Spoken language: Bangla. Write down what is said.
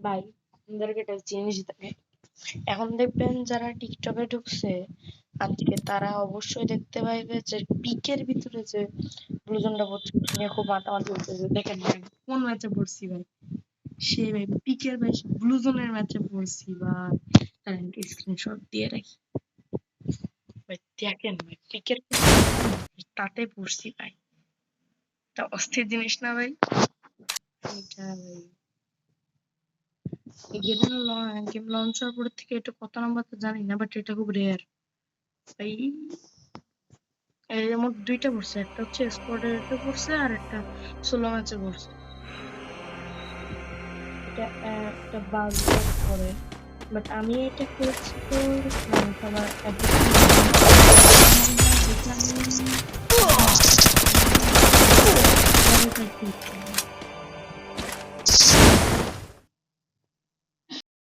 ভাই আপনাদেরকে একটা জিনিস দেখে এখন দেখবেন যারা টিকটকে ঢুকছে আজকে তারা অবশ্যই দেখতে পাইবে যে পিকের ভিতরে যে ব্লুজনটা পড়ছে ওটা নিয়ে খুব মাতামাতি হচ্ছে দেখেন ভাই কোন ম্যাচে পড়ছি ভাই সেই ভাই পিকের ভাই ব্লুজনের ম্যাচে পড়ছি ভাই স্ক্রিনশট দিয়ে রাখি ভাই দেখেন ভাই পিকের তাতে পড়ছি ভাই তা অস্থির জিনিস না ভাই এটা ভাই এই গেম লঞ্চ হওয়ার পর থেকে এটা কত নাম্বার তো জানি না বাট এটা খুব রেয়ার ভাই এর মধ্যে দুইটা পড়ছে একটা হচ্ছে স্কোয়াডের একটা পড়ছে আর একটা সোলো ম্যাচে পড়ছে এটা একটা বাগ করে বাট আমি এটা করেছি তো সবার